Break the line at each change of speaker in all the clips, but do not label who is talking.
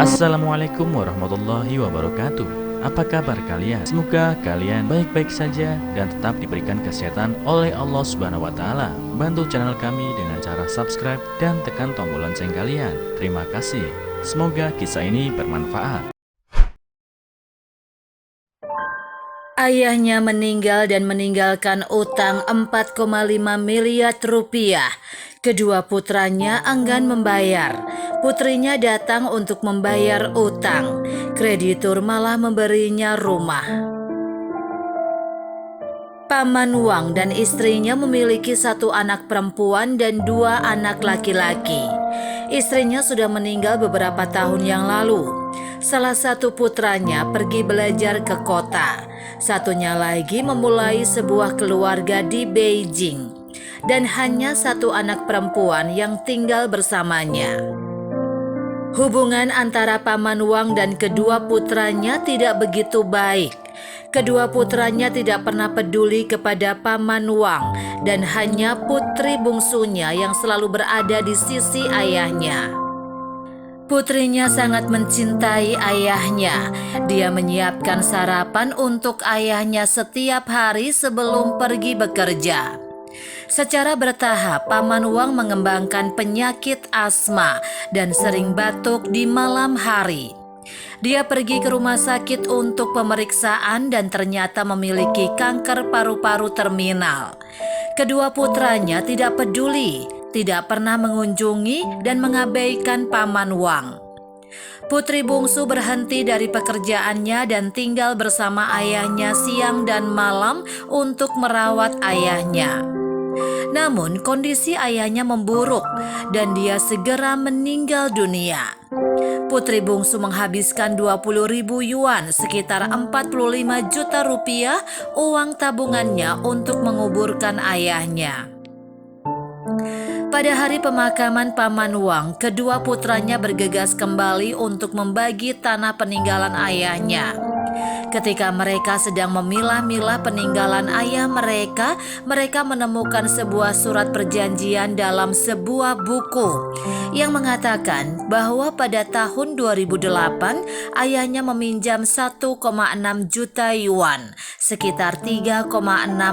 Assalamualaikum warahmatullahi wabarakatuh. Apa kabar kalian? Semoga kalian baik-baik saja dan tetap diberikan kesehatan oleh Allah Subhanahu wa taala. Bantu channel kami dengan cara subscribe dan tekan tombol lonceng kalian. Terima kasih. Semoga kisah ini bermanfaat.
Ayahnya meninggal dan meninggalkan utang 4,5 miliar rupiah. Kedua putranya enggan membayar. Putrinya datang untuk membayar utang. Kreditur malah memberinya rumah. Paman Wang dan istrinya memiliki satu anak perempuan dan dua anak laki-laki. Istrinya sudah meninggal beberapa tahun yang lalu. Salah satu putranya pergi belajar ke kota. Satunya lagi memulai sebuah keluarga di Beijing. Dan hanya satu anak perempuan yang tinggal bersamanya. Hubungan antara Paman Wang dan kedua putranya tidak begitu baik. Kedua putranya tidak pernah peduli kepada Paman Wang dan hanya putri bungsunya yang selalu berada di sisi ayahnya. Putrinya sangat mencintai ayahnya. Dia menyiapkan sarapan untuk ayahnya setiap hari sebelum pergi bekerja. Secara bertahap, Paman Wang mengembangkan penyakit asma dan sering batuk di malam hari. Dia pergi ke rumah sakit untuk pemeriksaan dan ternyata memiliki kanker paru-paru terminal. Kedua putranya tidak peduli, tidak pernah mengunjungi dan mengabaikan Paman Wang. Putri bungsu berhenti dari pekerjaannya dan tinggal bersama ayahnya siang dan malam untuk merawat ayahnya. Namun kondisi ayahnya memburuk dan dia segera meninggal dunia. Putri bungsu menghabiskan 20.000 yuan, sekitar 45 juta rupiah, uang tabungannya untuk menguburkan ayahnya. Pada hari pemakaman Paman Wang, kedua putranya bergegas kembali untuk membagi tanah peninggalan ayahnya. Ketika mereka sedang memilah-milah peninggalan ayah mereka menemukan sebuah surat perjanjian dalam sebuah buku yang mengatakan bahwa pada tahun 2008 ayahnya meminjam 1,6 juta yuan, sekitar 3,6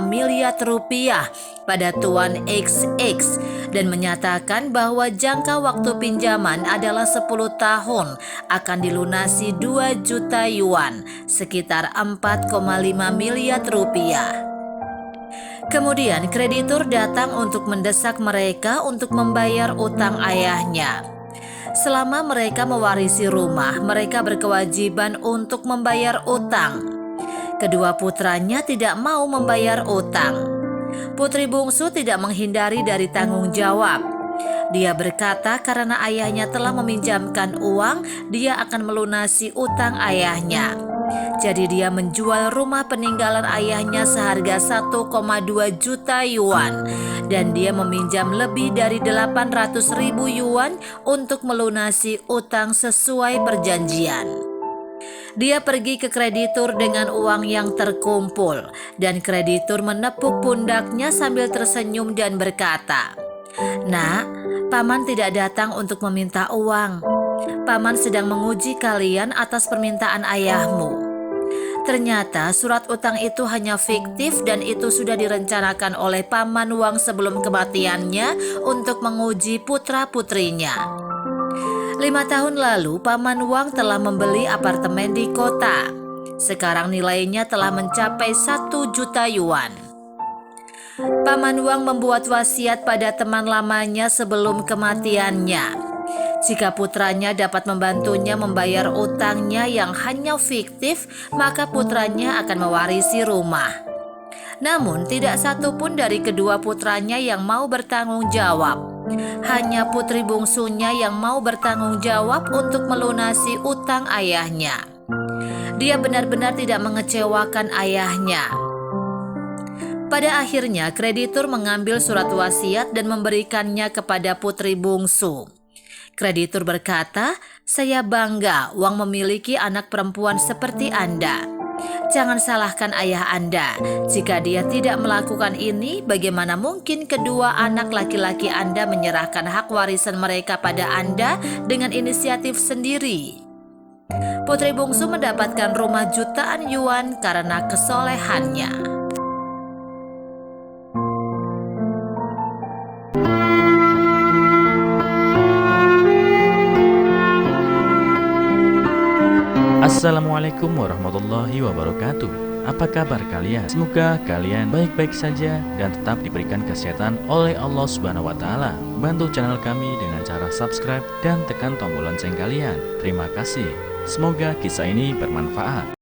miliar rupiah pada Tuan XX dan menyatakan bahwa jangka waktu pinjaman adalah 10 tahun akan dilunasi 2 juta yuan, sekitar 4,5 miliar rupiah. Kemudian kreditur datang untuk mendesak mereka untuk membayar utang ayahnya. Selama mereka mewarisi rumah, mereka berkewajiban untuk membayar utang. Kedua putranya tidak mau membayar utang. Putri bungsu tidak menghindari dari tanggung jawab. Dia berkata karena ayahnya telah meminjamkan uang, dia akan melunasi utang ayahnya. Jadi dia menjual rumah peninggalan ayahnya seharga 1,2 juta yuan dan dia meminjam lebih dari 800.000 yuan untuk melunasi utang sesuai perjanjian. Dia pergi ke kreditur dengan uang yang terkumpul dan kreditur menepuk pundaknya sambil tersenyum dan berkata, "Nak, Paman tidak datang untuk meminta uang. Paman sedang menguji kalian atas permintaan ayahmu." Ternyata surat utang itu hanya fiktif dan itu sudah direncanakan oleh Paman Wang sebelum kematiannya untuk menguji putra-putrinya. 5 tahun lalu, Paman Wang telah membeli apartemen di kota. Sekarang nilainya telah mencapai 1 juta yuan. Paman Wang membuat wasiat pada teman lamanya sebelum kematiannya. Jika putranya dapat membantunya membayar utangnya yang hanya fiktif, maka putranya akan mewarisi rumah. Namun tidak satu pun dari kedua putranya yang mau bertanggung jawab. Hanya putri bungsunya yang mau bertanggung jawab untuk melunasi utang ayahnya. Dia benar-benar tidak mengecewakan ayahnya. Pada akhirnya kreditur mengambil surat wasiat dan memberikannya kepada putri bungsu. Kreditur berkata, "Saya bangga Wang memiliki anak perempuan seperti Anda. Jangan salahkan ayah Anda. Jika dia tidak melakukan ini, bagaimana mungkin kedua anak laki-laki Anda menyerahkan hak warisan mereka pada Anda dengan inisiatif sendiri?" Putri bungsu mendapatkan rumah jutaan yuan karena kesolehannya.
Assalamualaikum warahmatullahi wabarakatuh. Apa kabar kalian? Semoga kalian baik-baik saja dan tetap diberikan kesehatan oleh Allah Subhanahu wa taala. Bantu channel kami dengan cara subscribe dan tekan tombol lonceng kalian. Terima kasih. Semoga kisah ini bermanfaat.